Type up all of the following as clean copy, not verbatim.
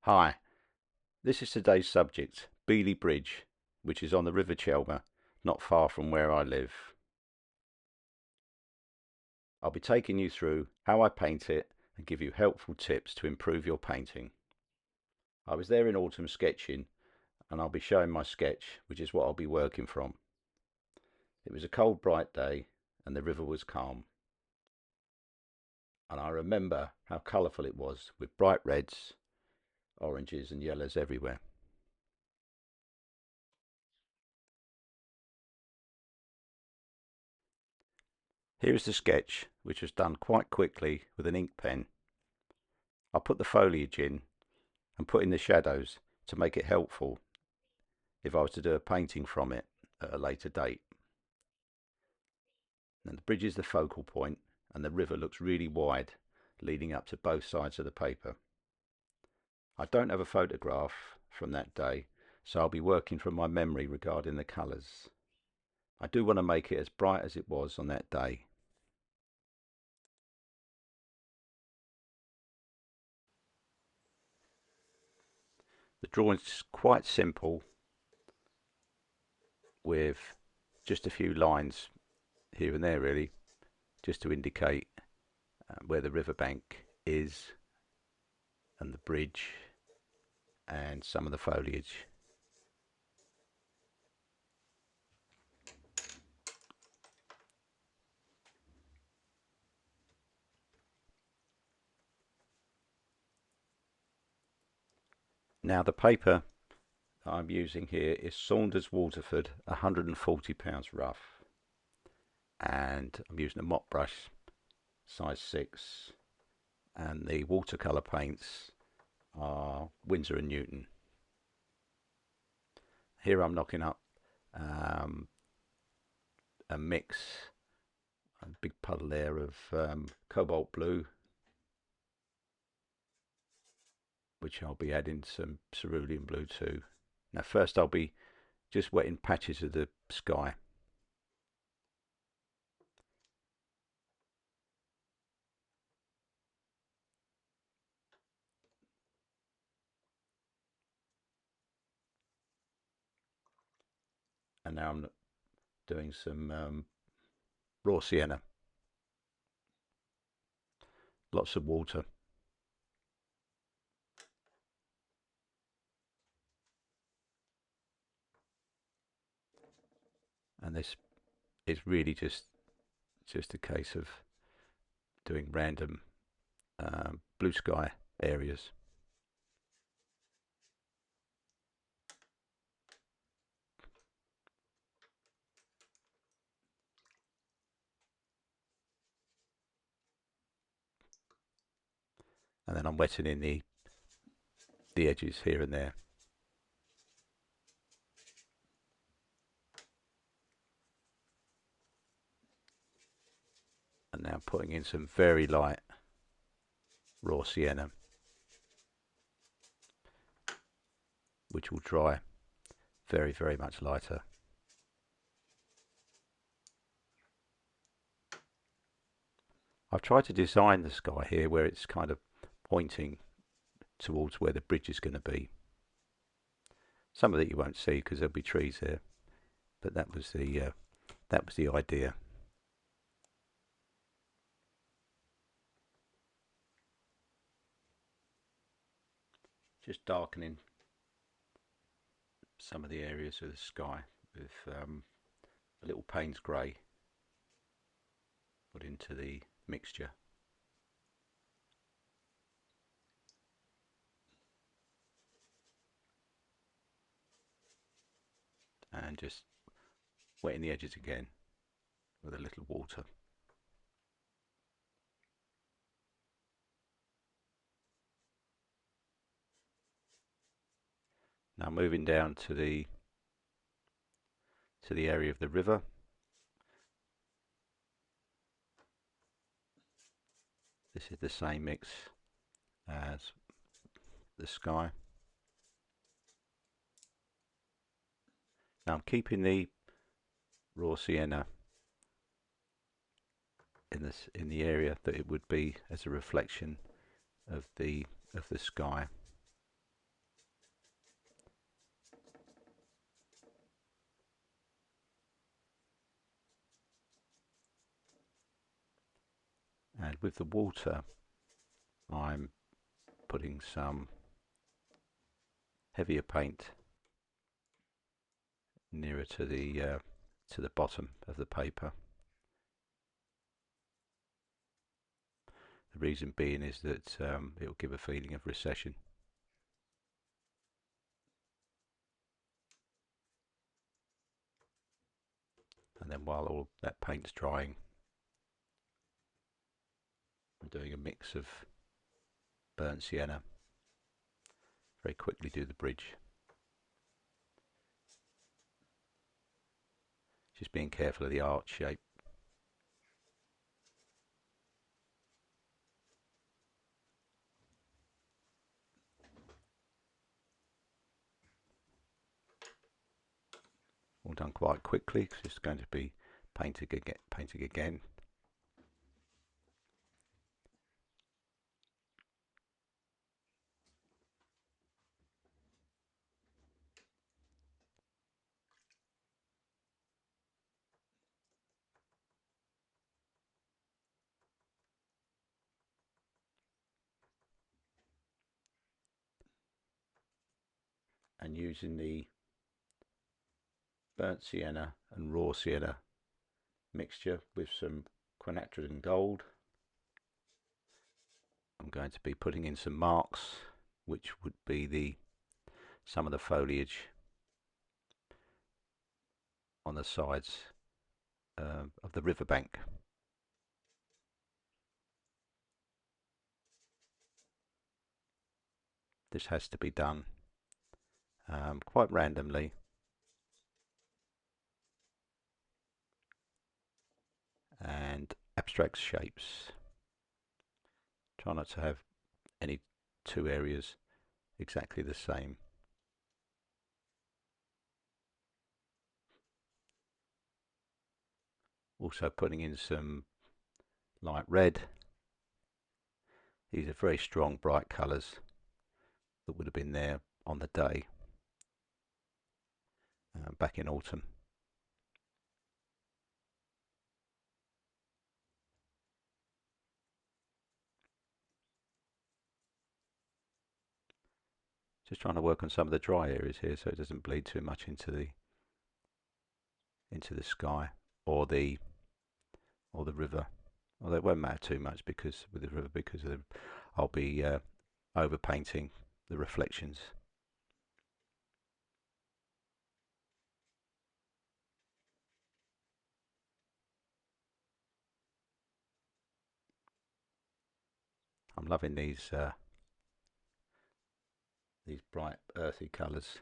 Hi, this is today's subject, Beely Bridge, which is on the River Chelmer, not far from where I live. I'll be taking you through how I paint it and give you helpful tips to improve your painting. I was there in autumn sketching, and I'll be showing my sketch, which is what I'll be working from. It was a cold, bright day, and the river was calm. And I remember how colourful it was, with bright reds, oranges and yellows everywhere. Here is the sketch, which was done quite quickly with an ink pen. I'll put the foliage in and put in the shadows to make it helpful if I was to do a painting from it at a later date. And the bridge is the focal point, and the river looks really wide, leading up to both sides of the paper. I don't have a photograph from that day, so I'll be working from my memory regarding the colours. I do want to make it as bright as it was on that day. The drawing's quite simple, with just a few lines here and there really, just to indicate where the riverbank is and the bridge and some of the foliage. Now the paper that I'm using here is Saunders Waterford 140 pounds rough, and I'm using a mop brush size 6, and the watercolour paints are Winsor and Newton. Here I'm knocking up a mix, a big puddle there of cobalt blue, which I'll be adding some cerulean blue to. Now first I'll be just wetting patches of the sky. And now I'm doing some raw sienna, lots of water. And this is really just a case of doing random blue sky areas. And then I'm wetting in the edges here and there. And now putting in some very light raw sienna, which will dry very, very much lighter. I've tried to design the sky here where it's kind of pointing towards where the bridge is going to be. Some of it you won't see because there'll be trees there, but that was the idea. Just darkening some of the areas of the sky with a little Payne's grey put into the mixture. And just wetting the edges again with a little water. Now moving down to the area of the river. This is the same mix as the sky. Now I'm keeping the raw sienna in the area that it would be as a reflection of the sky. And with the water, I'm putting some heavier paint nearer to the bottom of the paper. The reason being is that it will give a feeling of recession. And then while all that paint's drying, I'm doing a mix of burnt sienna. Very quickly do the bridge. Just being careful of the arch shape. All done quite quickly because it's going to be painted again. And using the burnt sienna and raw sienna mixture with some quinacridone gold, I'm going to be putting in some marks, which would be some of the foliage on the sides of the riverbank. This has to be done quite randomly, and abstract shapes. Try not to have any two areas exactly the same. Also putting in some light red. These are very strong, bright colours that would have been there on the day back in autumn. Just trying to work on some of the dry areas here so it doesn't bleed too much into the sky or the river. Although it won't matter too much because with the river, because I'll be over painting the reflections. I'm loving these bright earthy colours.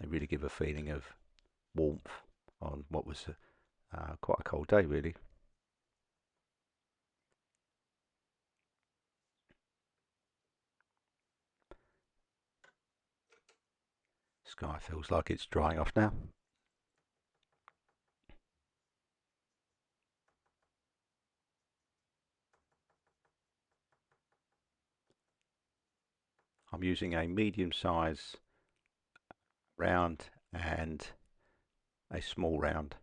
They really give a feeling of warmth on what was quite a cold day, really. Sky feels like it's drying off now. I'm using a medium size round and a small round.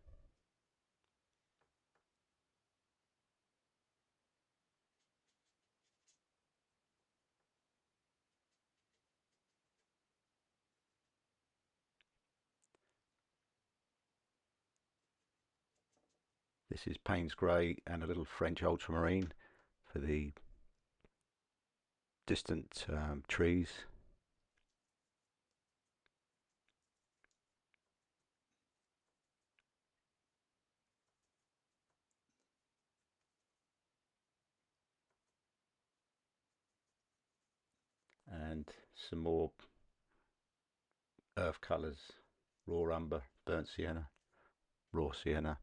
This is Payne's Grey and a little French ultramarine for the distant trees. And some more earth colours, raw umber, burnt sienna, raw sienna.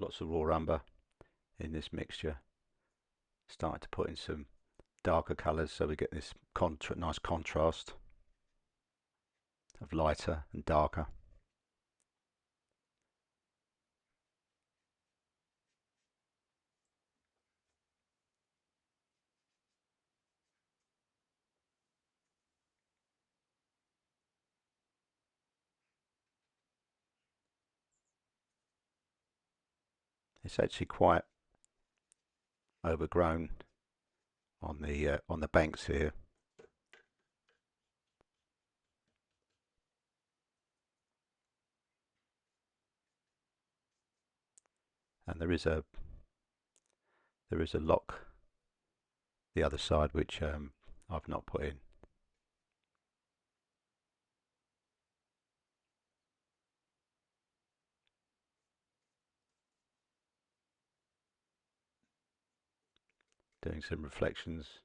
Lots of raw umber in this mixture. Starting to put in some darker colours so we get this nice contrast of lighter and darker. It's actually quite overgrown on the banks here, and there is a lock the other side which I've not put in. Doing some reflections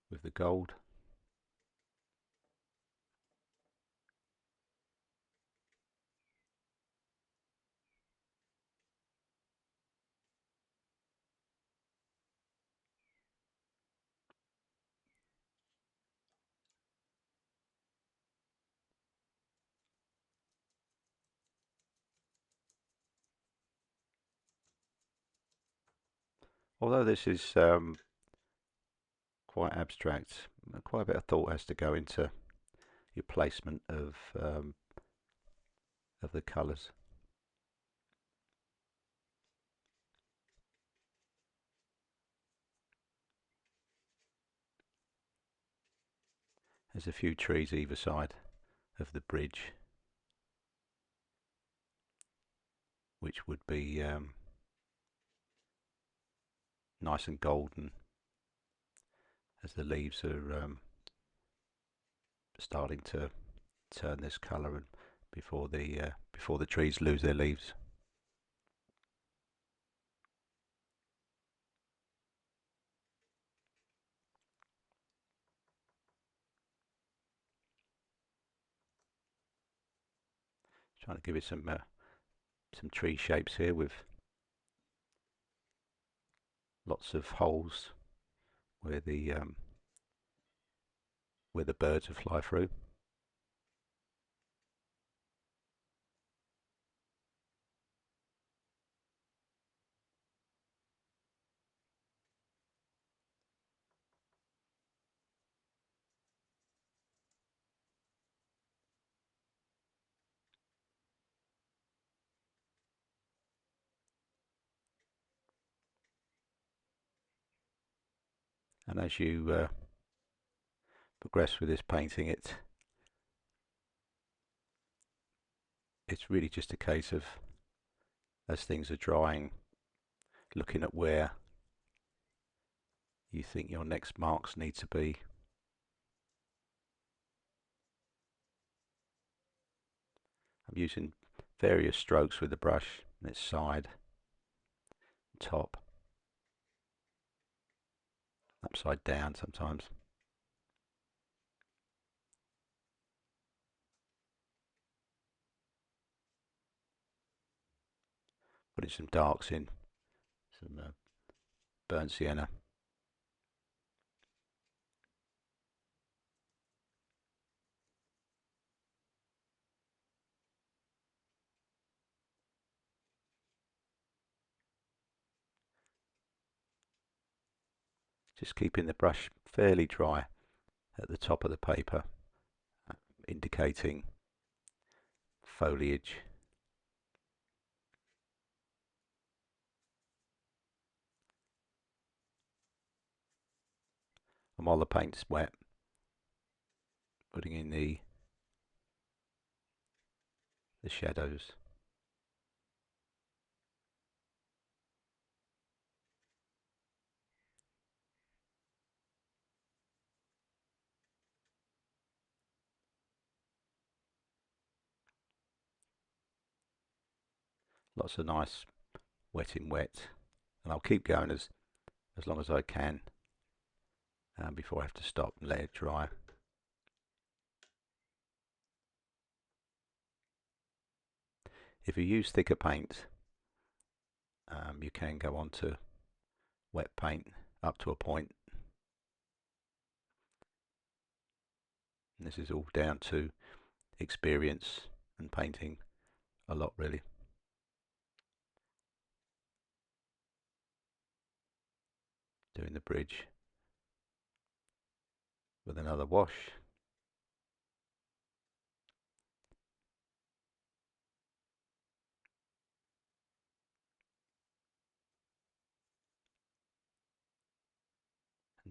with the gold. Although this is quite abstract, quite a bit of thought has to go into your placement of the colours. There's a few trees either side of the bridge, which would be nice and golden as the leaves are starting to turn this colour, and before the trees lose their leaves. Trying to give it some tree shapes here with lots of holes where the birds would fly through. And as you progress with this painting, it's really just a case of, as things are drying, looking at where you think your next marks need to be. I'm using various strokes with the brush, and its side, top, upside down sometimes. Putting some darks in, some burnt sienna. Just keeping the brush fairly dry at the top of the paper, indicating foliage. And while the paint's wet, putting in the shadows. Lots of nice wet in wet, and I'll keep going as long as I can before I have to stop and let it dry. If you use thicker paint, you can go on to wet paint up to a point. And this is all down to experience and painting a lot, really. Doing the bridge with another wash.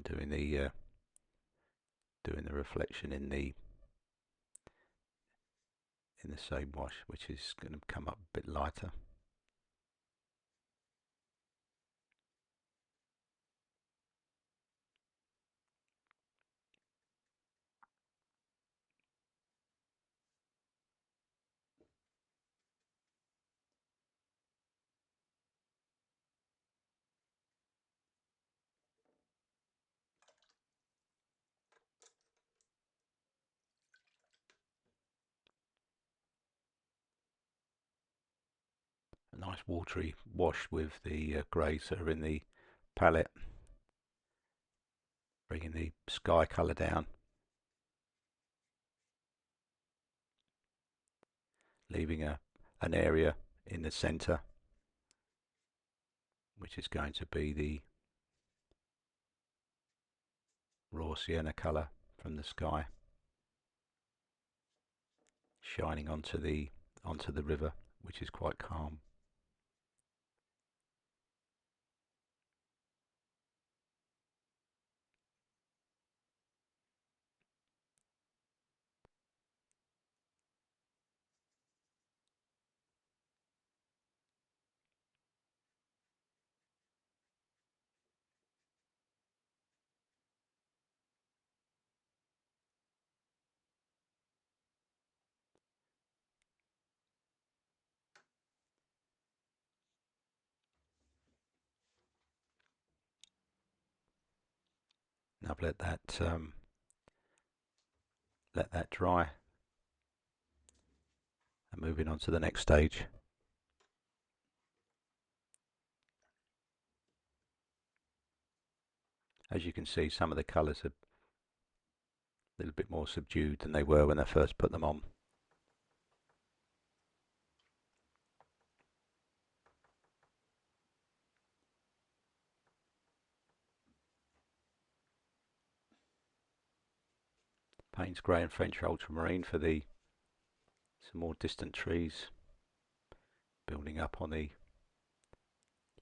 and doing the reflection in the same wash, which is going to come up a bit lighter. A nice watery wash with the greys that are in the palette, bringing the sky colour down, leaving an area in the centre which is going to be the raw sienna colour from the sky, shining onto the river, which is quite calm. Now I've let that dry, and moving on to the next stage. As you can see, some of the colours are a little bit more subdued than they were when I first put them on. Payne's Grey and French Ultramarine for some more distant trees building up on the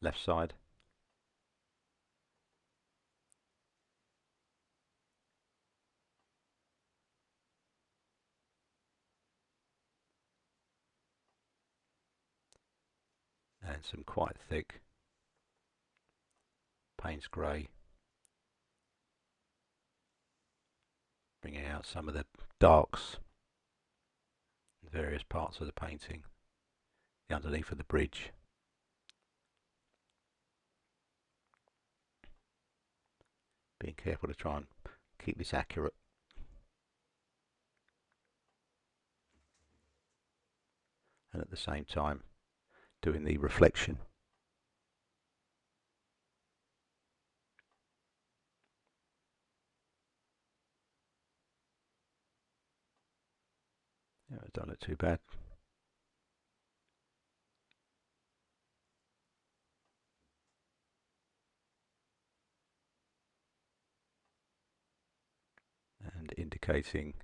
left side. And some quite thick Payne's Grey, bringing out some of the darks in various parts of the painting, the underneath of the bridge. Being careful to try and keep this accurate. And at the same time doing the reflection. Yeah, it don't look too bad. And indicating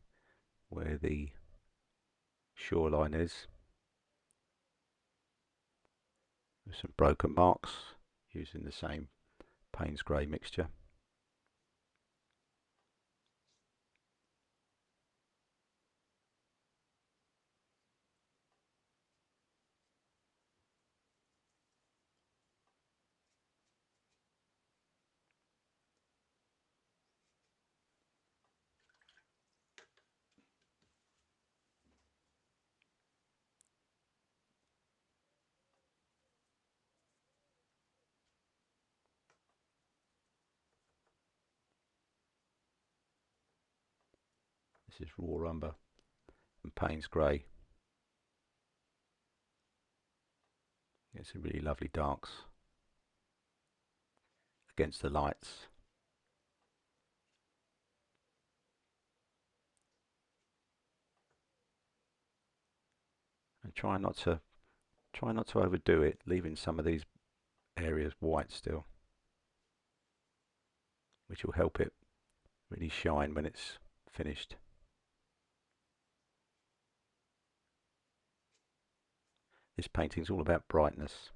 where the shoreline is with some broken marks using the same Payne's Grey mixture. This is raw umber and Payne's Grey. Get some really lovely darks against the lights. And try not to overdo it, leaving some of these areas white still, which will help it really shine when it's finished. This painting's all about brightness.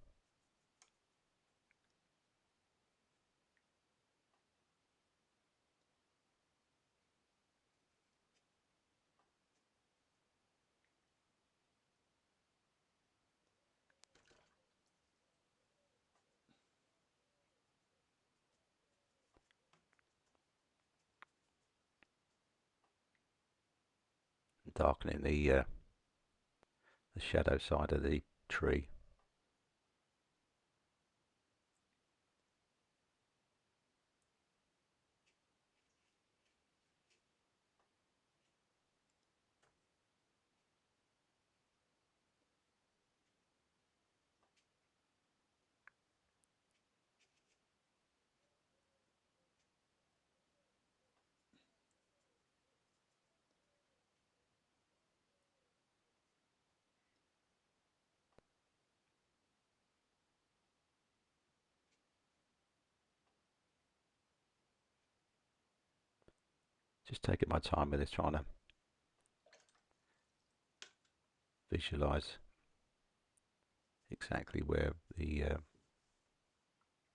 darkening the shadow side of the tree. Just taking my time with this, trying to visualize exactly where the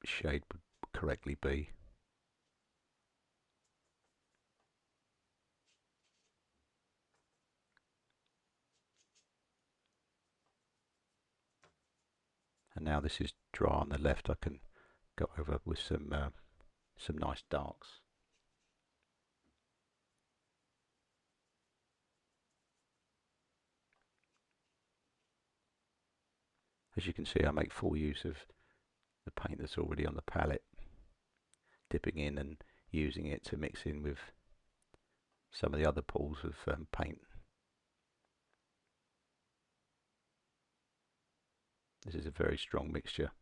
shade would correctly be. And now this is dry on the left, I can go over with some nice darks. As you can see, I make full use of the paint that's already on the palette, dipping in and using it to mix in with some of the other pools of paint. This is a very strong mixture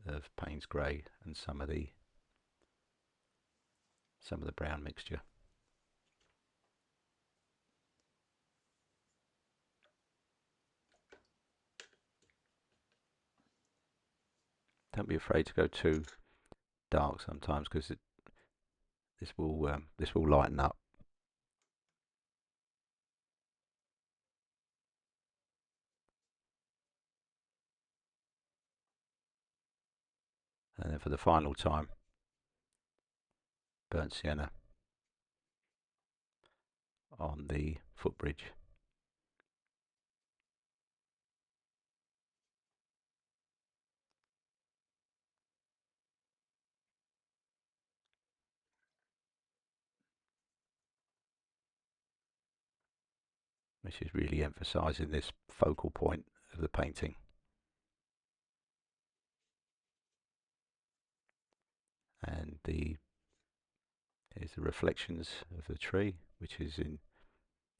of Payne's grey and some of the brown mixture. Don't be afraid to go too dark sometimes, because this will lighten up. And then for the final time, burnt sienna on the footbridge. Which is really emphasising this focal point of the painting. And here's the reflections of the tree, which is in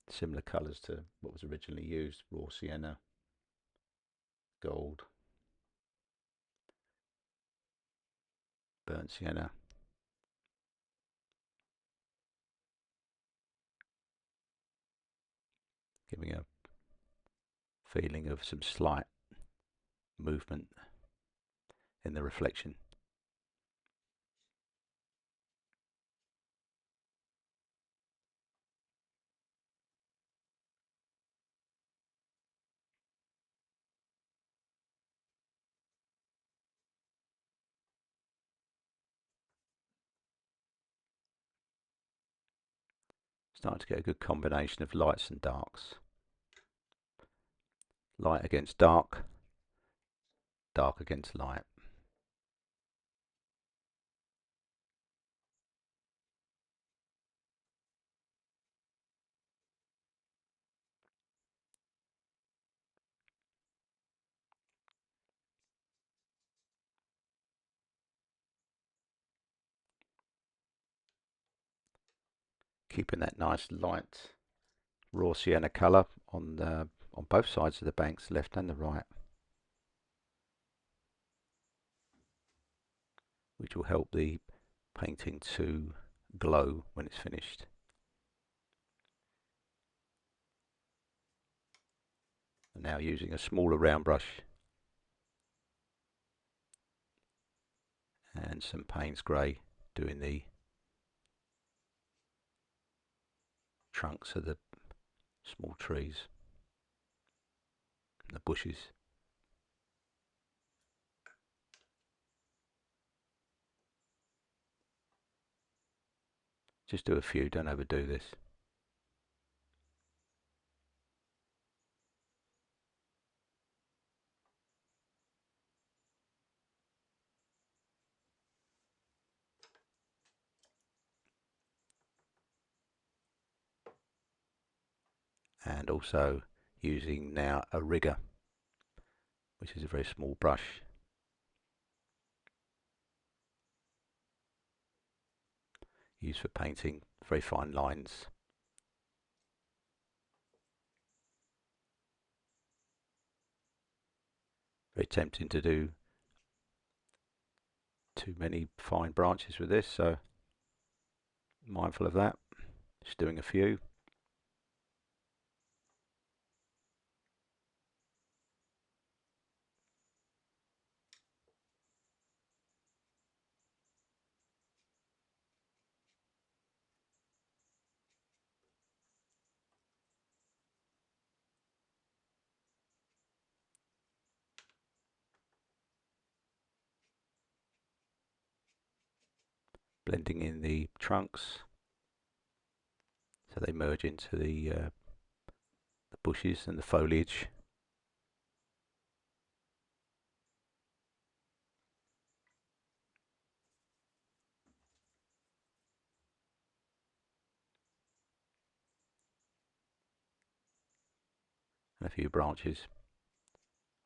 similar colours to what was originally used: raw sienna, gold, burnt sienna. Giving a feeling of some slight movement in the reflection. Starting to get a good combination of lights and darks. Light against dark, dark against light. Keeping that nice light raw sienna colour on both sides of the banks, left and the right, which will help the painting to glow when it's finished. And now using a smaller round brush and some Payne's grey, doing the trunks of the small trees and the bushes. Just do a few, don't overdo this. and also using now a rigger, which is a very small brush used for painting very fine lines. Very tempting to do too many fine branches with this, so mindful of that. Just doing a few. Blending in the trunks so they merge into the bushes and the foliage. And a few branches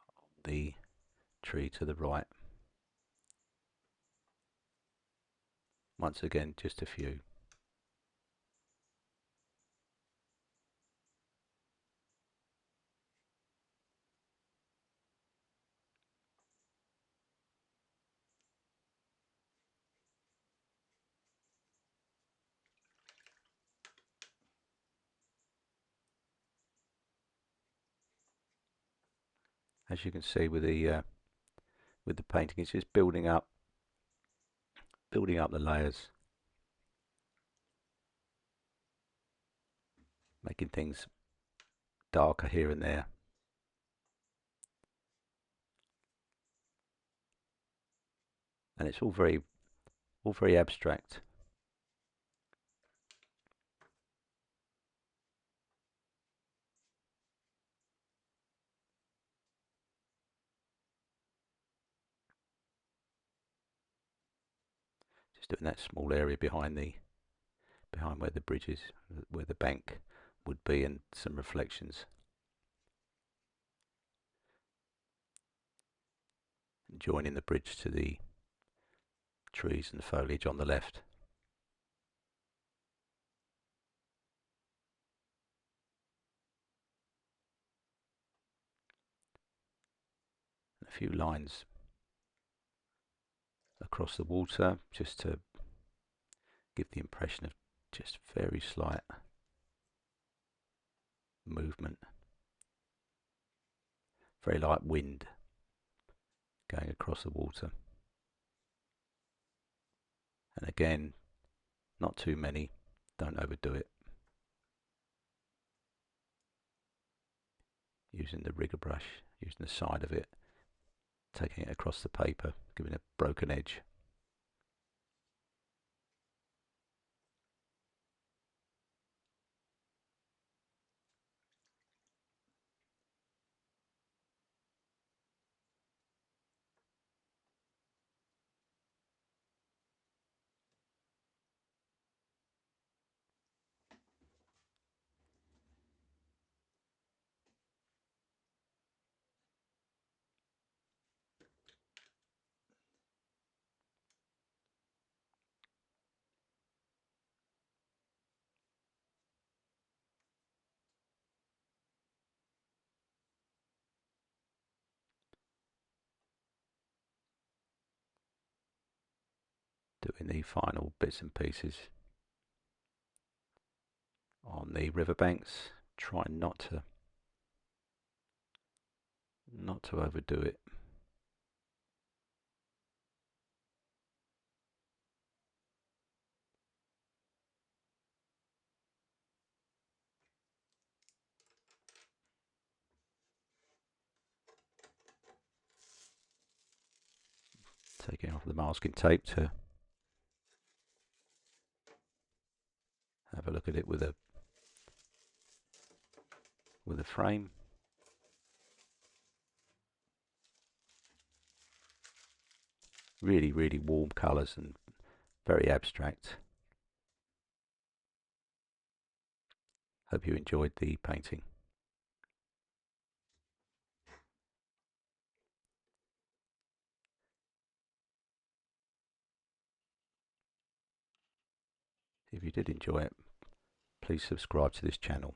on the tree to the right. Once again, just a few. As you can see with the painting, it's just building up the layers, making things darker here and there. And it's all very abstract. Just doing that small area behind where the bridge is, where the bank would be, and some reflections. Joining the bridge to the trees and foliage on the left. And a few lines across the water just to give the impression of just very slight movement. Very light wind going across the water. And again, not too many, don't overdo it. Using the rigger brush, using the side of it, taking it across the paper, giving a broken edge. Doing the final bits and pieces on the riverbanks, trying not to overdo it. Taking off the masking tape to have a look at it with a frame. Really warm colours and very abstract. Hope you enjoyed the painting. If you did enjoy it, please subscribe to this channel.